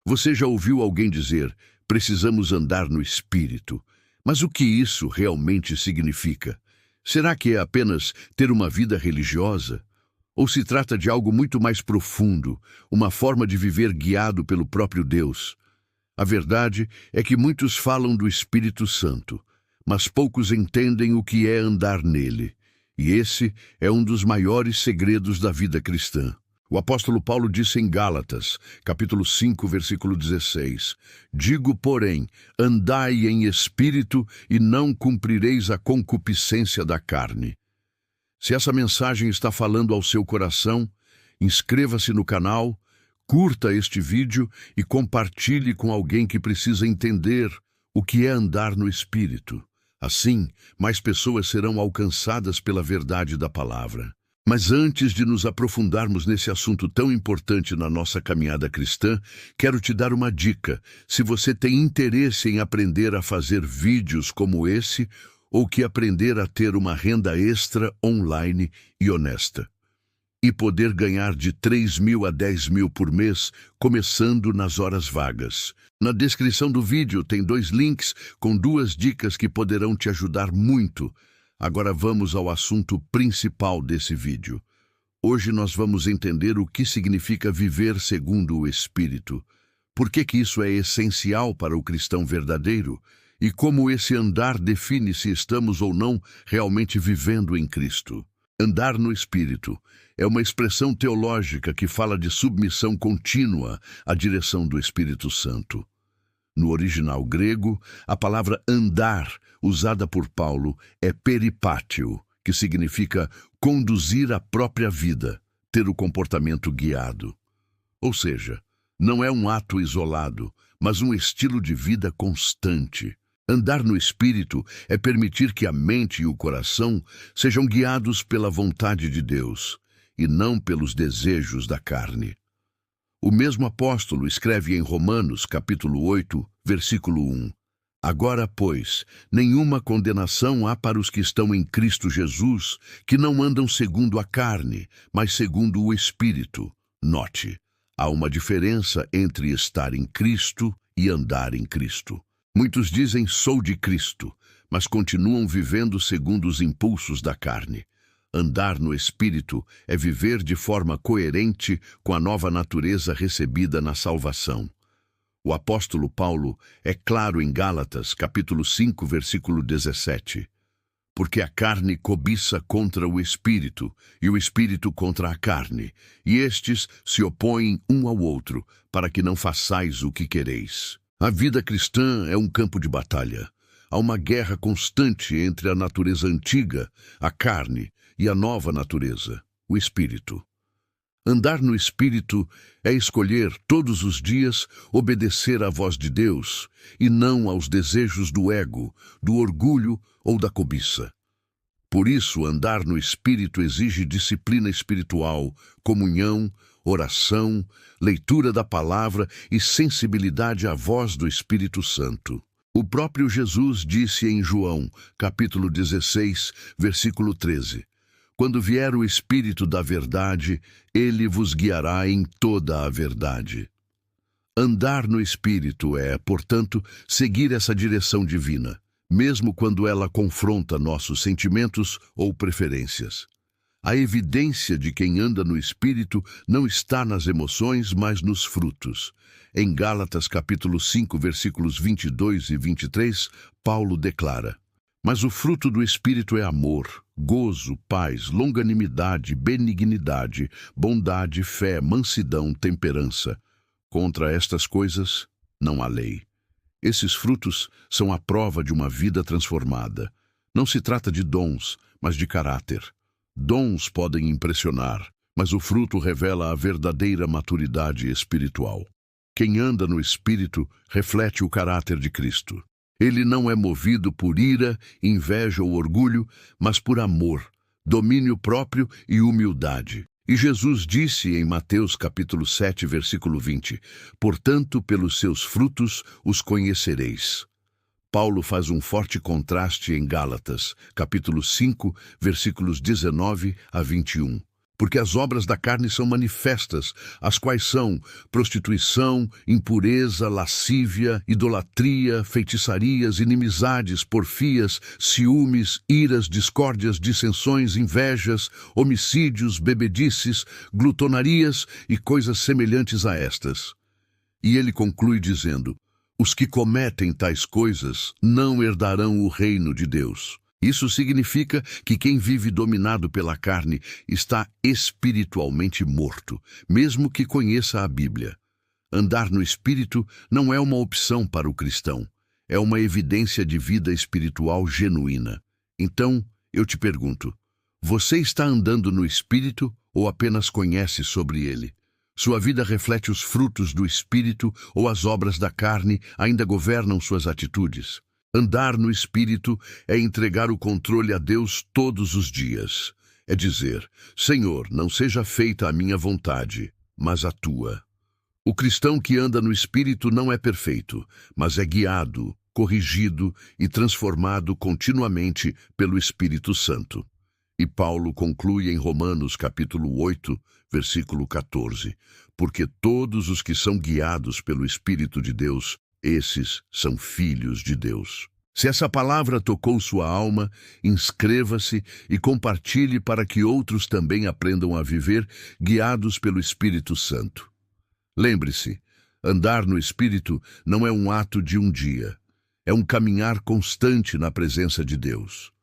Você já ouviu alguém dizer: precisamos andar no Espírito? Mas o que isso realmente significa? Será que é apenas ter uma vida religiosa? Ou se trata de algo muito mais profundo, uma forma de viver guiado pelo próprio Deus? A verdade é que muitos falam do Espírito Santo, mas poucos entendem o que é andar nele. E esse é um dos maiores segredos da vida cristã. O apóstolo Paulo disse em Gálatas, capítulo 5, versículo 16: Digo, porém, andai em espírito e não cumprireis a concupiscência da carne. Se essa mensagem está falando ao seu coração, inscreva-se no canal, curta este vídeo e compartilhe com alguém que precisa entender o que é andar no Espírito. Assim, mais pessoas serão alcançadas pela verdade da palavra. Mas antes de nos aprofundarmos nesse assunto tão importante na nossa caminhada cristã, quero te dar uma dica. Se você tem interesse em aprender a fazer vídeos como esse, ou que aprender a ter uma renda extra online e honesta, e poder ganhar de 3.000 a 10.000 por mês, começando nas horas vagas. Na descrição do vídeo tem 2 links com 2 dicas que poderão te ajudar muito. Agora vamos ao assunto principal desse vídeo. Hoje nós vamos entender o que significa viver segundo o Espírito, por que isso é essencial para o cristão verdadeiro e como esse andar define se estamos ou não realmente vivendo em Cristo. Andar no Espírito é uma expressão teológica que fala de submissão contínua à direção do Espírito Santo. No original grego, a palavra andar, usada por Paulo, é peripátio, que significa conduzir a própria vida, ter o comportamento guiado. Ou seja, não é um ato isolado, mas um estilo de vida constante. Andar no Espírito é permitir que a mente e o coração sejam guiados pela vontade de Deus, e não pelos desejos da carne. O mesmo apóstolo escreve em Romanos, capítulo 8, versículo 1. Agora, pois, nenhuma condenação há para os que estão em Cristo Jesus, que não andam segundo a carne, mas segundo o Espírito. Note, há uma diferença entre estar em Cristo e andar em Cristo. Muitos dizem sou de Cristo, mas continuam vivendo segundo os impulsos da carne. Andar no Espírito é viver de forma coerente com a nova natureza recebida na salvação. O apóstolo Paulo é claro em Gálatas, capítulo 5, versículo 17. Porque a carne cobiça contra o Espírito, e o Espírito contra a carne, e estes se opõem um ao outro, para que não façais o que quereis. A vida cristã é um campo de batalha. Há uma guerra constante entre a natureza antiga, a carne, e a nova natureza, o Espírito. Andar no Espírito é escolher todos os dias obedecer à voz de Deus e não aos desejos do ego, do orgulho ou da cobiça. Por isso, andar no Espírito exige disciplina espiritual, comunhão, oração, leitura da palavra e sensibilidade à voz do Espírito Santo. O próprio Jesus disse em João, capítulo 16, versículo 13: Quando vier o Espírito da verdade, ele vos guiará em toda a verdade. Andar no Espírito é, portanto, seguir essa direção divina, mesmo quando ela confronta nossos sentimentos ou preferências. A evidência de quem anda no Espírito não está nas emoções, mas nos frutos. Em Gálatas capítulo 5, versículos 22 e 23, Paulo declara: Mas o fruto do Espírito é amor, gozo, paz, longanimidade, benignidade, bondade, fé, mansidão, temperança. Contra estas coisas não há lei. Esses frutos são a prova de uma vida transformada. Não se trata de dons, mas de caráter. Dons podem impressionar, mas o fruto revela a verdadeira maturidade espiritual. Quem anda no Espírito reflete o caráter de Cristo. Ele não é movido por ira, inveja ou orgulho, mas por amor, domínio próprio e humildade. E Jesus disse em Mateus capítulo 7, versículo 20, Portanto, pelos seus frutos os conhecereis. Paulo faz um forte contraste em Gálatas, capítulo 5, versículos 19 a 21. porque as obras da carne são manifestas, as quais são prostituição, impureza, lascívia, idolatria, feitiçarias, inimizades, porfias, ciúmes, iras, discórdias, dissensões, invejas, homicídios, bebedices, glutonarias e coisas semelhantes a estas. E ele conclui dizendo: os que cometem tais coisas não herdarão o reino de Deus. Isso significa que quem vive dominado pela carne está espiritualmente morto, mesmo que conheça a Bíblia. Andar no Espírito não é uma opção para o cristão, é uma evidência de vida espiritual genuína. Então, eu te pergunto, você está andando no Espírito ou apenas conhece sobre ele? Sua vida reflete os frutos do Espírito ou as obras da carne ainda governam suas atitudes? Andar no Espírito é entregar o controle a Deus todos os dias. É dizer: Senhor, não seja feita a minha vontade, mas a tua. O cristão que anda no Espírito não é perfeito, mas é guiado, corrigido e transformado continuamente pelo Espírito Santo. E Paulo conclui em Romanos capítulo 8, versículo 14, porque todos os que são guiados pelo Espírito de Deus, esses são filhos de Deus. Se essa palavra tocou sua alma, inscreva-se e compartilhe para que outros também aprendam a viver guiados pelo Espírito Santo. Lembre-se, andar no Espírito não é um ato de um dia, é um caminhar constante na presença de Deus.